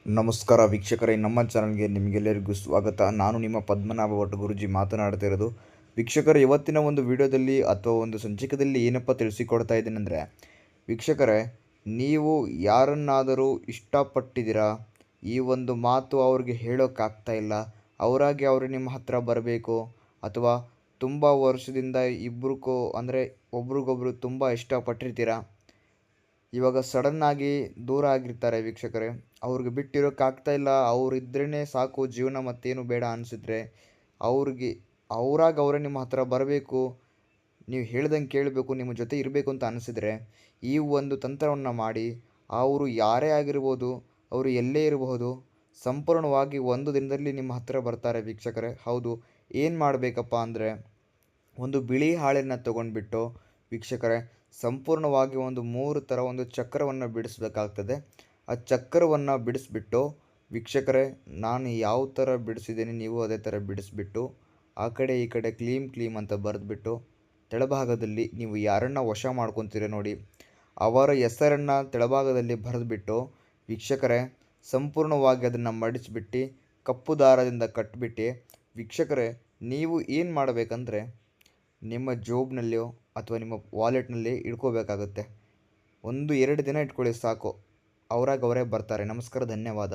ನಮಸ್ಕಾರ ವೀಕ್ಷಕರೇ, ನಮ್ಮ ಚಾನಲ್ಗೆ ನಿಮಗೆಲ್ಲರಿಗೂ ಸ್ವಾಗತ. ನಾನು ನಿಮ್ಮ ಪದ್ಮನಾಭ ಭಟ್ ಗುರೂಜಿ ಮಾತನಾಡ್ತಾ ಇರೋದು. ವೀಕ್ಷಕರೇ, ಇವತ್ತಿನ ಒಂದು ವಿಡಿಯೋದಲ್ಲಿ ಅಥವಾ ಒಂದು ಸಂಚಿಕೆಯಲ್ಲಿ ಏನಪ್ಪ ತಿಳಿಸಿಕೊಡ್ತಾ ಇದ್ದೀನೆಂದರೆ, ವೀಕ್ಷಕರೇ, ನೀವು ಯಾರನ್ನಾದರೂ ಇಷ್ಟಪಟ್ಟಿದ್ದೀರಾ, ಈ ಒಂದು ಮಾತು ಅವ್ರಿಗೆ ಹೇಳೋಕ್ಕಾಗ್ತಾ ಇಲ್ಲ, ಅವರಾಗಿ ಅವರು ನಿಮ್ಮ ಹತ್ರ ಬರಬೇಕು, ಅಥವಾ ತುಂಬ ವರ್ಷದಿಂದ ಇಬ್ಬರಿಗೂ ಅಂದರೆ ಒಬ್ರಿಗೊಬ್ರು ತುಂಬ ಇಷ್ಟಪಟ್ಟಿರ್ತೀರಾ, ಇವಾಗ ಸಡನ್ನಾಗಿ ದೂರ ಆಗಿರ್ತಾರೆ ವೀಕ್ಷಕರೇ. ಅವ್ರಿಗೆ ಬಿಟ್ಟಿರೋಕ್ಕಾಗ್ತಾ ಇಲ್ಲ, ಅವರಿದ್ರೇ ಸಾಕು ಜೀವನ, ಮತ್ತೇನು ಬೇಡ ಅನಿಸಿದ್ರೆ ಅವರಾಗಿ ಅವರೇ ನಿಮ್ಮ ಹತ್ರ ಬರಬೇಕು, ನೀವು ಹೇಳ್ದಂಗೆ ಕೇಳಬೇಕು, ನಿಮ್ಮ ಜೊತೆ ಇರಬೇಕು ಅಂತ ಅನಿಸಿದರೆ ಈ ಒಂದು ತಂತ್ರವನ್ನು ಮಾಡಿ. ಅವರು ಯಾರೇ ಆಗಿರ್ಬೋದು, ಅವರು ಎಲ್ಲೇ ಇರಬಹುದು, ಸಂಪೂರ್ಣವಾಗಿ ಒಂದು ದಿನದಲ್ಲಿ ನಿಮ್ಮ ಹತ್ತಿರ ಬರ್ತಾರೆ ವೀಕ್ಷಕರೇ. ಹೌದು, ಏನು ಮಾಡಬೇಕಪ್ಪ ಅಂದರೆ, ಒಂದು ಬಿಳಿ ಹಾಳೆಯನ್ನು ತೊಗೊಂಡ್ಬಿಟ್ಟು ವೀಕ್ಷಕರೇ, ಸಂಪೂರ್ಣವಾಗಿ ಒಂದು 3 ಥರ ಒಂದು ಚಕ್ರವನ್ನು ಬಿಡಿಸಬೇಕಾಗ್ತದೆ. ಆ ಚಕ್ರವನ್ನು ಬಿಡಿಸ್ಬಿಟ್ಟು ವೀಕ್ಷಕರೇ, ನಾನು ಯಾವ ಥರ ಬಿಡಿಸಿದ್ದೀನಿ ನೀವು ಅದೇ ಥರ ಬಿಡಿಸ್ಬಿಟ್ಟು, ಆ ಕಡೆ ಈ ಕಡೆ ಕ್ಲೀಮ್ ಅಂತ ಬರೆದ್ಬಿಟ್ಟು, ತೆಳಭಾಗದಲ್ಲಿ ನೀವು ಯಾರನ್ನು ವಶ ಮಾಡ್ಕೊತೀರ ನೋಡಿ, ಅವರ ಹೆಸರನ್ನು ತೆಳಭಾಗದಲ್ಲಿ ಬರೆದ್ಬಿಟ್ಟು ವೀಕ್ಷಕರೇ, ಸಂಪೂರ್ಣವಾಗಿ ಅದನ್ನು ಮಡಿಚಿಬಿಟ್ಟು ಕಪ್ಪು ದಾರದಿಂದ ಕಟ್ಟಿಬಿಟ್ಟು ವೀಕ್ಷಕರೇ, ನೀವು ಏನು ಮಾಡಬೇಕಂದ್ರೆ ನಿಮ್ಮ ಜೋಬ್ನಲ್ಲಿಯೋ ಅಥವಾ ನಿಮ್ಮ ವಾಲೆಟ್ನಲ್ಲಿ ಇಟ್ಕೋಬೇಕಾಗುತ್ತೆ. 1-2 ದಿನ ಇಟ್ಕೊಳ್ಳಿ ಸಾಕು, ಅವರಾಗಿ ಅವರೇ ಬರ್ತಾರೆ. ನಮಸ್ಕಾರ, ಧನ್ಯವಾದ.